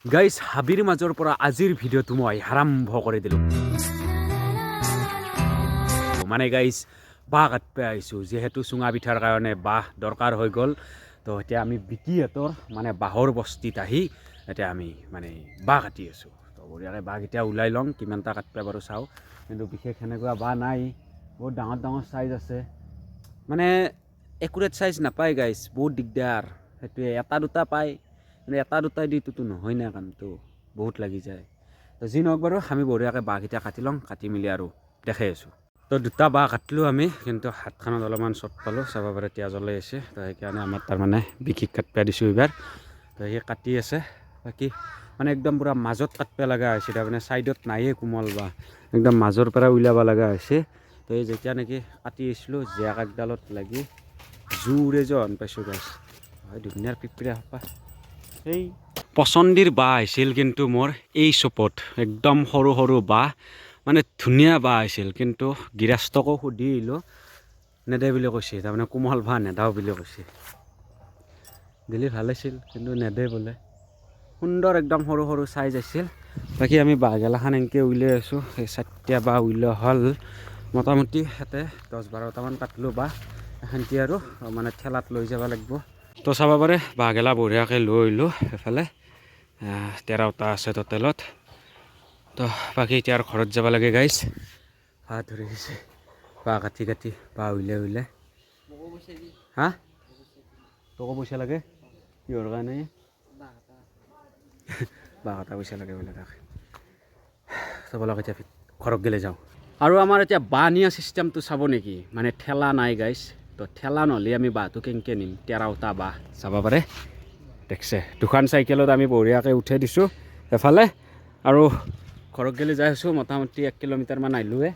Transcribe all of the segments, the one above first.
Guys হাবিৰ মাজৰ পৰা আজিৰ ভিডিঅ'টো মই আৰম্ভ কৰি দিলোঁ। মানে গাইজ বাঁহ কাটিব আহিছোঁ, যিহেতু চুঙা পিঠাৰ কাৰণে বাঁহ দৰকাৰ হৈ গ'ল। তো এতিয়া আমি বিকিহঁতৰ মানে বাঁহৰ বস্তিত আহি এতিয়া আমি মানে বাঁহ কাটি আছোঁ। তো বঢ়িয়াকৈ বাঁহকেইটা ওলাই লওঁ, কিমানটা কাটিব বাৰু চাওঁ। কিন্তু বিশেষ সেনেকুৱা বাঁহ নাই, বহুত ডাঙৰ ডাঙৰ চাইজ আছে। মানে একুৰেট চাইজ নাপায় গাইজ, বহুত দিগদাৰ। সেইটোৱে এটা দুটা পায়, কিন্তু এটা দুটাই দিটোতো নহয় না, কামটো বহুত লাগি যায়। তো যি নহওক বাৰু, আমি বঢ়িয়াকৈ বাঁহকেইটা কাটি লওঁ, কাটি মেলি আৰু দেখাই আছোঁ। তো দুটা বাঁহ কাটিলোঁ আমি, কিন্তু হাতখনত অলপমান চট পালোঁ, চাব পাৰে তেজ ওলাই আছে। তো সেইকাৰণে আমাৰ তাৰমানে বিশেষ কাটিব দিছোঁ এইবাৰ। তো সেই কাটি আছে, বাকী মানে একদম পূৰা মাজত কাটিব লগা হৈছে, তাৰমানে ছাইডত নায়ে কোমল বাঁহ, একদম মাজৰ পৰা উলিয়াব লগা হৈছে। তো এই যেতিয়া নেকি কাটি আহিছিলোঁ, জেক একডালত লাগি জোৰে যেন পাইছোঁ গাছ, ধুনীয়াৰ পিপৰা সোপা। এই পচন্দিৰ বাঁহ আহিছিল কিন্তু মোৰ এই চপত, একদম সৰু সৰু বাঁহ, মানে ধুনীয়া বাঁহ আহিছিল। কিন্তু গৃহস্থকো সুধি আহিলোঁ, নেদে বুলি কৈছে, তাৰমানে কোমল বাঁহ নেদাও বুলি কৈছে। দিলে ভাল আছিল, কিন্তু নেদে বোলে। সুন্দৰ একদম সৰু সৰু চাইজ আছিল। বাকী আমি বাঁহগেলাখান এনেকৈ উলিয়াই আছোঁ, সেই 4টা বাঁহ উলিওৱা হ'ল। মোটামুটি ইয়াতে 10-12টামান কাটিলোঁ বাঁহ, এখানটি আৰু মানে ঠেলাত লৈ যাব লাগিব। তো চাব পাৰে বাঁহগেলা বঢ়িয়াকৈ লৈ আহিলোঁ। এফালে 13টা আছে টোটেলত। তো বাকী এতিয়া আৰু ঘৰত যাব লাগে গাইজ, হাত ধৰি গৈছে বাঁহ কাটি কাটি, বাঁহ উলিয়াই উলিয়াই। হা তোকো পইচা লাগে কিহৰ কাৰণে? বাঁহ কটা পইচা লাগে বোলে তাক। চবলক এতিয়া ঘৰত গেলে যাওঁ। আৰু আমাৰ এতিয়া বাঁহ নিয়া চিষ্টেমটো চাব নেকি? মানে ঠেলা নাই গাইজ, তো ঠেলা নহ'লে আমি বাঁহটো কেনেকৈ নিম? 13টা বাঁহ চাব পাৰে, দেখছে। দুখন চাইকেলত আমি বঢ়িয়াকৈ উঠাই দিছোঁ এফালে, আৰু ঘৰত গেলে যাই আছোঁ। মোটামুটি 1 কিলোমিটাৰমান আহিলোঁৱে,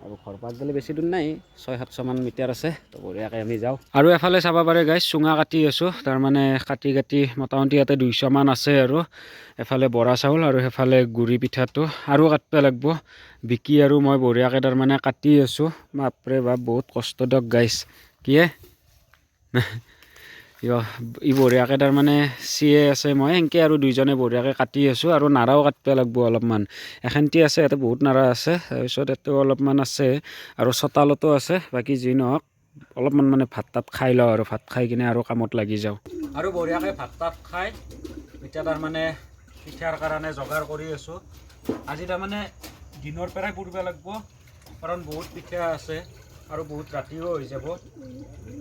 আৰু ঘৰ পাক গ'লে বেছি দূৰ নাই, 600-700মান মিটাৰ আছে। তো বঢ়িয়াকৈ আমি যাওঁ। আৰু এফালে চাব পাৰে গাইজ, চুঙা কাটি আছোঁ, তাৰমানে কাটি কাটি মোটামুটি ইয়াতে 200মান আছে। আৰু এফালে বৰা চাউল, আৰু সেইফালে গুড়ি পিঠাটো আৰু কাটিব লাগিব বিকি। আৰু মই বঢ়িয়াকৈ তাৰমানে কাটি আছোঁ। বাপৰে বাপ, বহুত কষ্ট দিয়ক গাইজ। কিয়ে ই বঢ়িয়াকৈ তাৰমানে চিয়ে আছে, মই এনেকৈ আৰু দুইজনে বঢ়িয়াকৈ কাটি আছোঁ। আৰু নাৰাও কাটিব লাগিব অলপমান, এখানটি আছে ইয়াতে, বহুত নাৰা আছে। তাৰপিছত ইয়াতেও অলপমান আছে, আৰু চোতালতো আছে। বাকী যি নহওক, অলপমান মানে ভাত তাত খাই লওঁ, আৰু ভাত খাই কিনে আৰু কামত লাগি যাওঁ। আৰু বঢ়িয়াকৈ ভাত তাত খাই এতিয়া তাৰমানে পিঠাৰ কাৰণে যোগাৰ কৰি আছোঁ। আজি তাৰমানে দিনৰ পৰাই পুৰিব লাগিব, কাৰণ বহুত পিঠা আছে আৰু বহুত ৰাতিও হৈ যাব।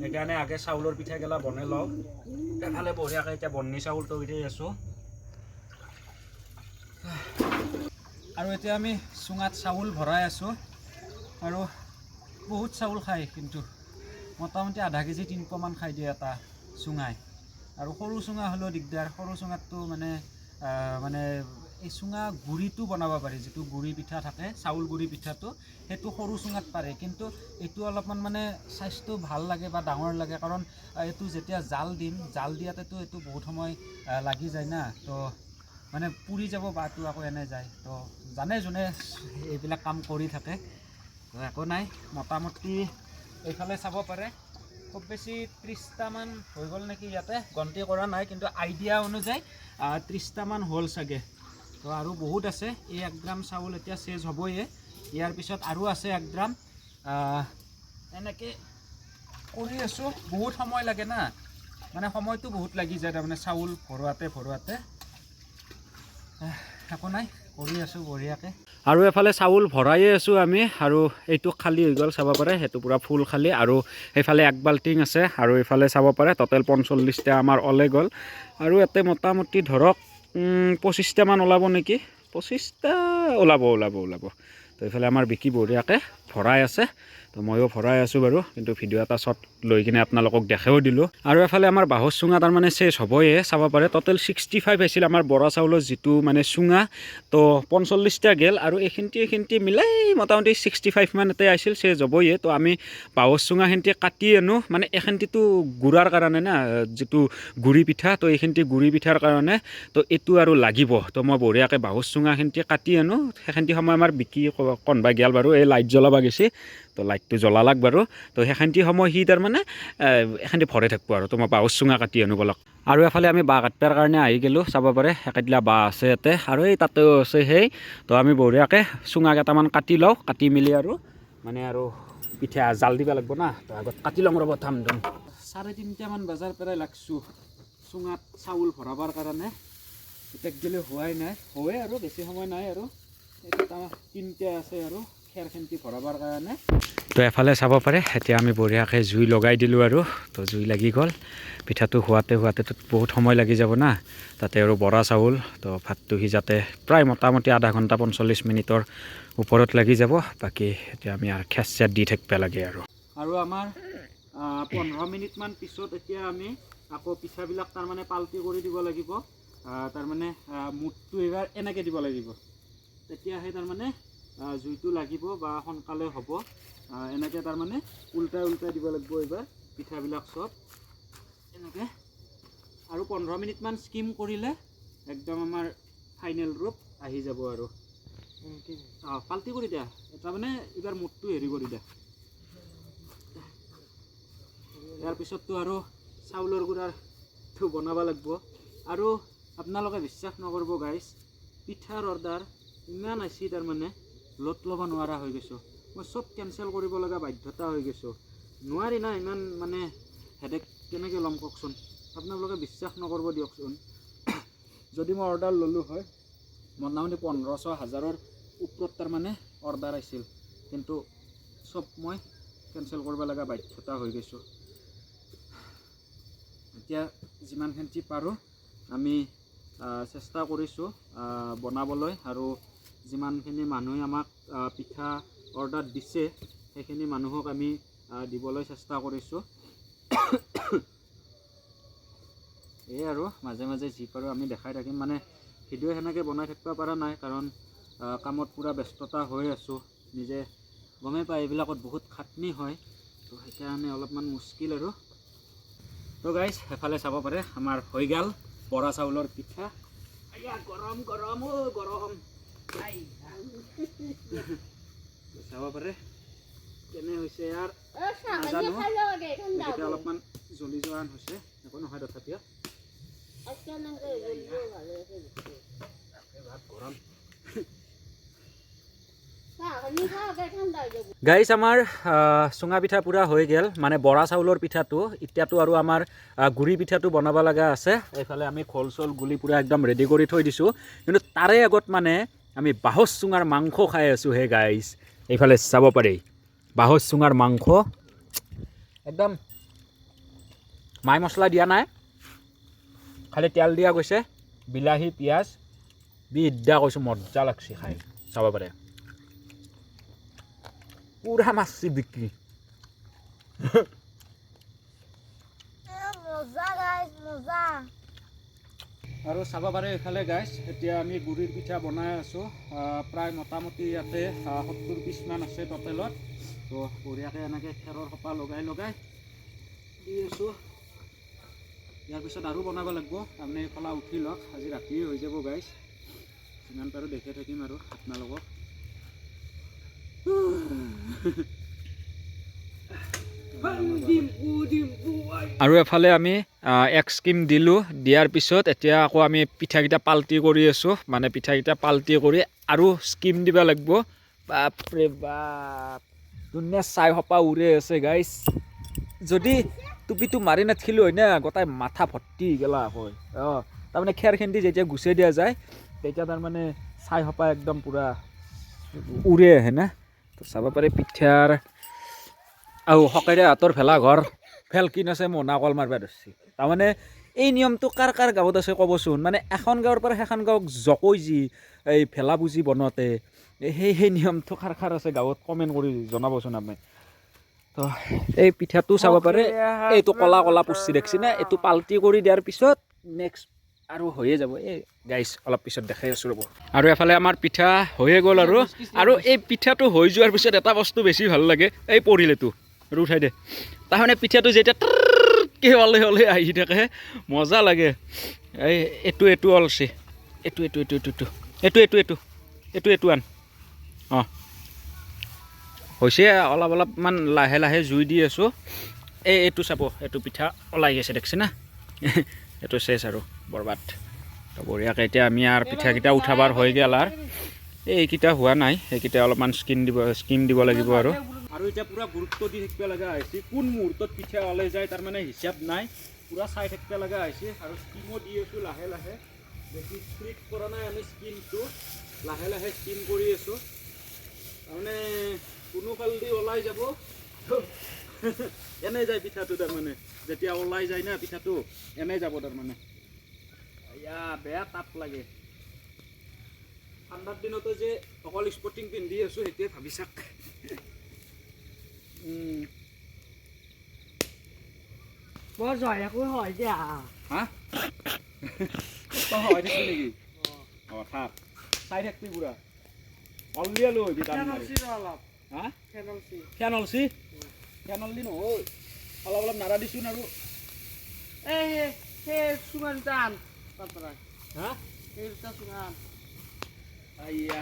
সেইকাৰণে আগে চাউলৰ পিঠাগিলা বনাই লওঁ। এফালে বঢ়িয়াকৈ এতিয়া বন্নি চাউল তৈৰি আছোঁ। আৰু এতিয়া আমি চুঙাত চাউল ভৰাই আছোঁ, আৰু বহুত চাউল খায়, কিন্তু মোটামুটি আধা কেজি 3 পোৱামান খাই দিয়ে এটা চুঙাই। আৰু সৰু চুঙা হ'লেও দিগদাৰ, সৰু চুঙাতটো মানে এই চুঙা গুড়িটো বনাব পাৰি, যিটো গুড়ি পিঠা থাকে, চাউল গুড়ি পিঠাটো, সেইটো সৰু চুঙাত পাৰে। কিন্তু এইটো অলপমান মানে চাইজটো ভাল লাগে বা ডাঙৰ লাগে, কাৰণ এইটো যেতিয়া জাল দিম, জাল দিয়াতেতো এইটো বহুত সময় লাগি যায় না, তো মানে পুৰি যাব বাটো, আকৌ এনে যায়। তো জানে যোনে এইবিলাক কাম কৰি থাকে, তো একো নাই। মোটামুটি এইফালে চাব পাৰে খুব বেছি 30টামান হৈ গ'ল নেকি, ইয়াতে গন্তি কৰা নাই, কিন্তু আইডিয়া অনুযায়ী 30টামান হ'ল চাগে। তো আৰু বহুত আছে। এই 1 গ্ৰাম চাউল এতিয়া চেজ হ'বয়ে, ইয়াৰ পিছত আৰু আছে 1 গ্ৰাম। এনেকৈ কৰি আছোঁ। বহুত সময় লাগে না, মানে সময়টো বহুত লাগি যায় তাৰমানে চাউল ভৰোৱাতে। একো নাই, কৰি আছোঁ বঢ়িয়াকৈ। আৰু এফালে চাউল ভৰায়ে আছোঁ আমি, আৰু এইটো খালী হৈ গ'ল চাব পাৰে, সেইটো পূৰা ফুল খালী। আৰু সেইফালে 1 বাল্টিং আছে, আৰু এইফালে চাব পাৰে টোটেল 45টা আমাৰ ওলাই গ'ল। আৰু ইয়াতে মোটামুটি ধৰক 25টামান ওলাব নেকি, 25টা ওলাব। তো এইফালে আমাৰ বিকি বঢ়িয়াকৈ ভৰাই আছে, তো ময়ো ভৰাই আছোঁ বাৰু, কিন্তু ভিডিঅ' এটা শ্বট লৈ কিনে আপোনালোকক দেখাও দিলোঁ। আৰু এফালে আমাৰ বাঁহৰ চুঙা তাৰমানে চেচ হ'বয়ে, চাব পাৰে টোটেল 65 আছিল আমাৰ বৰা চাউলৰ যিটো মানে চুঙা। তো 45টা গেল, আৰু এইখিনিতে মিলাই মোটামুটি 65 মান এতে আছিল, চেচ হ'বয়ে। তো আমি বাঁহৰ চুঙাখিনিতে কাটি আনো, মানে এইখিনিতো গুড়াৰ কাৰণে না, যিটো গুড়ি পিঠা, তো এইখিনিতে গুড়ি পিঠাৰ কাৰণে, তো এইটো আৰু লাগিব। তো মই বঢ়িয়াকৈ বাঁহৰ চুঙাখিনিতে কাটি আনো। সেইখিনি সময় আমাৰ বিকি কণবা গেল বাৰু, এই লাইট জ্বলাব গৈছে। তো লাইটটো জ্বলালাক বাৰু তো সেইখান্তি সময় সি তাৰমানে এখান্তি ভৰাই থাকিব আৰু তো মই বাঁহৰ চুঙা কাটি আনিব লাগ আৰু এফালে আমি বাঁহ কাটবাৰ কাৰণে আহি গ'লোঁ চাব পাৰে একেদিলা বাঁহ আছে ইয়াতে আৰু এই তাতেও আছে সেই তো আমি বঢ়িয়াকৈ চুঙা কেইটামান কাটি লওঁ কাটি মেলি আৰু মানে আৰু পিঠা জাল দিব লাগিব না তো আগত কাটি লওঁ ৰ'ব থাম 3:30মান বজাৰ পৰাই লাগছোঁ চুঙাত চাউল ভৰাবৰ কাৰণে এতিয়া গ'লে হোৱাই নাই হয় আৰু বেছি সময় নাই আৰু এটা তিনিটা আছে আৰু খেৰ খেন্তি ভৰাবৰ কাৰণে তো এফালে চাব পাৰে এতিয়া আমি বঢ়িয়াকৈ জুই লগাই দিলোঁ আৰু তো জুই লাগি গ'ল পিঠাটো হোৱাতে বহুত সময় লাগি যাব না তাতে আৰু বৰা চাউল তো ভাতটো সিজাতে প্ৰায় মোটামুটি আধা ঘণ্টা 45 মিনিটৰ ওপৰত লাগি যাব বাকী এতিয়া আমি আৰু খেৰ চেৰ দি থাকিব লাগে আৰু আমাৰ 15 মিনিটমান পিছত এতিয়া আমি আকৌ পিঠাবিলাক তাৰমানে পাল্টি কৰি দিব লাগিব তাৰমানে মুঠটো এইবাৰ এনেকৈ দিব লাগিব তেতিয়াহে তাৰমানে জুইটো লাগিব বা সোনকালে হ'ব এনেকৈ তাৰমানে উল্টাই দিব লাগিব এইবাৰ পিঠাবিলাক চব এনেকৈ আৰু 15 মিনিটমান স্কিম কৰিলে একদম আমাৰ ফাইনেল ৰূপ আহি যাব আৰু পাল্টি কৰি দিয়া তাৰমানে এইবাৰ মুঠটো হেৰি কৰি দিয়া ইয়াৰ পিছততো আৰু চাউলৰ গুড়াটো বনাব লাগিব আৰু আপোনালোকে বিশ্বাস নকৰিব গাইজ পিঠাৰ অৰ্ডাৰ ইমান আহিছে তাৰমানে লোট ল'ব নোৱাৰা হৈ গৈছোঁ মই চব কেঞ্চেল কৰিব লগা বাধ্যতা হৈ গৈছোঁ নোৱাৰি না ইমান মানে হেডেক কেনেকৈ ল'ম কওকচোন আপোনালোকে বিশ্বাস নকৰিব দিয়কচোন যদি মই অৰ্ডাৰ ল'লোঁ হয় মোটামুটি 1500-1000ৰ ওপৰত তাৰমানে অৰ্ডাৰ আহিছিল কিন্তু চব মই কেঞ্চেল কৰিব লগা বাধ্যতা হৈ গৈছোঁ এতিয়া যিমানখিনি পাৰোঁ আমি চেষ্টা কৰিছোঁ বনাবলৈ আৰু যিমানখিনি মানুহে আমাক পিঠা অৰ্ডাৰ দিছে সেইখিনি মানুহক আমি দিবলৈ চেষ্টা কৰিছোঁ এই আৰু মাজে মাজে যি পাৰোঁ আমি দেখাই থাকিম মানে ভিডিঅ' সেনেকৈ বনাই থাকিব পৰা নাই কাৰণ কামত পূৰা ব্যস্ততা হৈ আছোঁ নিজে গমেই পায় এইবিলাকত বহুত খাটনি হয় তো সেইকাৰণে অলপমান মুস্কিল আৰু তো গাইজ এফালে চাব পাৰে আমাৰ হৈ গ'ল বৰা চাউলৰ পিঠা গৰম গৰম গৰম চাব পাৰে কেনে হৈছে ইয়াৰ নাজানো অলপমান জ্বলি যোৱা হৈছে একো নহয় তথাপিও গৰম গাইজ আমাৰ চুঙা পিঠা পূৰা হৈ গ'ল মানে বৰা চাউলৰ পিঠাটো এতিয়াতো আৰু আমাৰ গুড়ি পিঠাটো বনাব লগা আছে এইফালে আমি খোল চোল গুলি পূৰা একদম ৰেডি কৰি থৈ দিছোঁ কিন্তু তাৰে আগত মানে আমি বাঁহৰ চুঙাৰ মাংস খাই আছোঁ হে গাইজ এইফালে চাব পাৰি বাঁহৰ চুঙাৰ মাংস একদম মাই মছলা দিয়া নাই খালি তেল দিয়া গৈছে বিলাহী পিঁয়াজ বিদ্যা কৈছোঁ মজা লাগছে খাই চাব পাৰে পুৰা মাছি বিক্ৰী আৰু চাব পাৰে এইফালে গাইজ এতিয়া আমি গুড়িৰ পিঠা বনাই আছোঁ প্ৰায় মোটামুটি ইয়াতে 70 পিচমান আছে টোটেলত তো বঢ়িয়াকৈ এনেকৈ খেৰৰ সোপা লগাই দি আছোঁ ইয়াৰ পিছত আৰু বনাব লাগিব তাৰমানে এইফালে উঠি লওক আজি ৰাতিয়ে হৈ যাব গাইজ যিমান পাৰোঁ দেখি থাকিম আৰু আপোনালোকক আৰু এফালে আমি এক স্কিম দিলোঁ দিয়াৰ পিছত এতিয়া আকৌ আমি পিঠাকেইটা পাল্টি কৰি আছোঁ মানে পিঠাকেইটা পাল্টি কৰি আৰু স্কিম দিব লাগিব বাপৰে বাপ ধুনীয়া চাই সোপা উৰে আছে গাইজ যদি টুপিটো মাৰি নাথাকিলোঁ হয় না গোটাই মাথা ভৰ্তি গেলা হয় তাৰমানে খেৰ খেন্দি যেতিয়া গুচাই দিয়া যায় তেতিয়া তাৰমানে চাই সোপা একদম পূৰা উৰে আহে না তো চাব পাৰে পিঠাৰ আৰু সকেৰে হাতৰ ভেলাঘৰ ফেলকিন আছে মনা কল মাৰিব ধৰিছে তাৰমানে এই নিয়মটো কাৰ কাৰ গাঁৱত আছে ক'বচোন মানে এখন গাঁৱৰ পৰা সেইখন গাঁৱক জকৈ যি এই ভেলা পুজি বনোৱাতে সেই নিয়মটো কাৰ আছে গাঁৱত কমেণ্ট কৰি জনাবচোন আপুনি তো এই পিঠাটো চাব পাৰে এইটো কলা কলা পুষ্টি দেখছি না এইটো পাল্টি কৰি দিয়াৰ পিছত নেক্সট আৰু হৈয়ে যাব এই গাইজ অলপ পিছত দেখাই আছোঁ ৰ'ব আৰু এফালে আমাৰ পিঠা হৈয়ে গ'ল আৰু এই পিঠাটো হৈ যোৱাৰ পিছত এটা বস্তু বেছি ভাল লাগে এই পৰিলেতো আৰু উঠাই দে তাৰমানে পিঠাটো যেতিয়া ট্ৰৰকৈ হলে আহি থাকে মজা লাগে এইটো অলছে এইটো আন হৈছে অলপ অলপমান লাহে লাহে জুই দি আছোঁ এইটো চাব এইটো পিঠা ওলাই গৈছে দেখছে না এইটো চেচ আৰু বৰবাদ তো বঢ়িয়াকৈ এতিয়া আমি আৰু পিঠাকেইটা উঠাবাৰ হৈ গ'ল আৰু এইকেইটা হোৱা নাই সেইকেইটা অলপমান স্কিম দিব লাগিব আৰু এতিয়া পূৰা গুৰুত্ব দি থাকিব লগা হৈছে কোন মুহূৰ্তত পিঠা ওলাই যায় তাৰমানে হিচাপ নাই পূৰা চাই থাকিব লগা হৈছে আৰু স্কিমো দি আছোঁ লাহে লাহে বেছি স্প্ৰীড কৰা নাই আমি স্কিমটো লাহে লাহে স্কিম কৰি আছোঁ তাৰমানে কোনোফালেদি ওলাই যাব এনে যায় পিঠাটো তাৰমানে যেতিয়া ওলাই যায় না পিঠাটো এনে যাব তাৰমানে এয়া বেয়া তাপ লাগে ঠাণ্ডাৰ দিনতো যে অকল স্পৰ্টিং পিন্ধি আছোঁ সেইটোৱে ভাবি চাক বৰ জয় একো হয় দিয়া হা হয় থাকিবি নেকি অঁ থাক চাই থাকিবি পুৰা অলদিয়ালো হয় অলপ হা ফেনলচি ফেনলচি ফেনলদি নহয় অলপ অলপ নাৰা দিছোন আৰু এই সেই চুঙা দুটা আন তাৰ পৰা হা সেই দুটা চুঙা আন আইয়া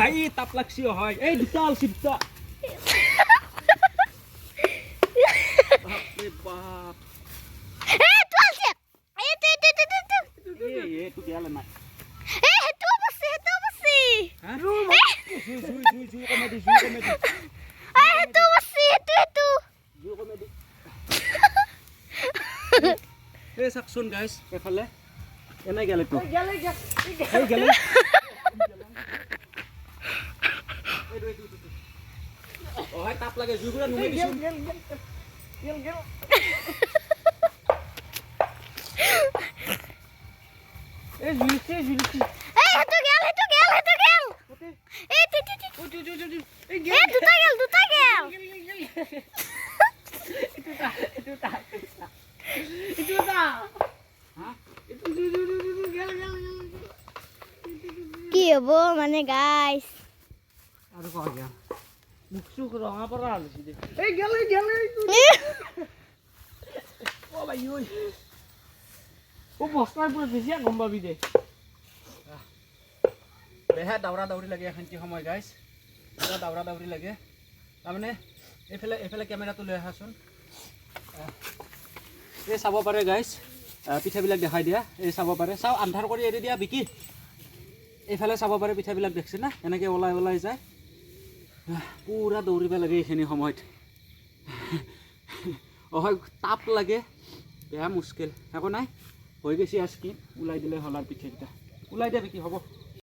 ভাই তাপ লাগছি হয় এই দুটা আলছি দুটা বাপরে বাপ এইটো গেল না চাকচোন গাইছ এফালে এনে গেল তাপ লাগে জুইগুলা নুমাই দিছো এই জুইছে জুইছে এই হেতু গেল এই দুটা গেল কি হব মানে গাইস আৰু কও গেল মুখ চুখ ৰঙা পৰা আলছি দে এই গেল ও ভাই ওই ও বস্তাৰ পৰা বেছিয়া গম পাবি দে বেহা দাউৰা দাউৰি লাগে এখান্তি সময় গাইছ পুৰা দাউৰা দাউৰি লাগে তাৰমানে এইফালে কেমেৰাটো লৈ আহাচোন এই চাব পাৰে গাইছ পিঠাবিলাক দেখাই দিয়া এই চাব পাৰে চাও আন্ধাৰ কৰি এৰি দিয়া বিকি এইফালে চাব পাৰে পিঠাবিলাক দেখছে না এনেকৈ ওলাই যায় পুৰা দৌৰিব লাগে এইখিনি সময়ত হয় তাপ লাগে বেয়া মুস্কিল একো নাই হৈ গৈছে আজকি ওলাই দিলে হ'ল আৰু পিঠাকেইটা ওলাই দিয়া বিকি হ'ব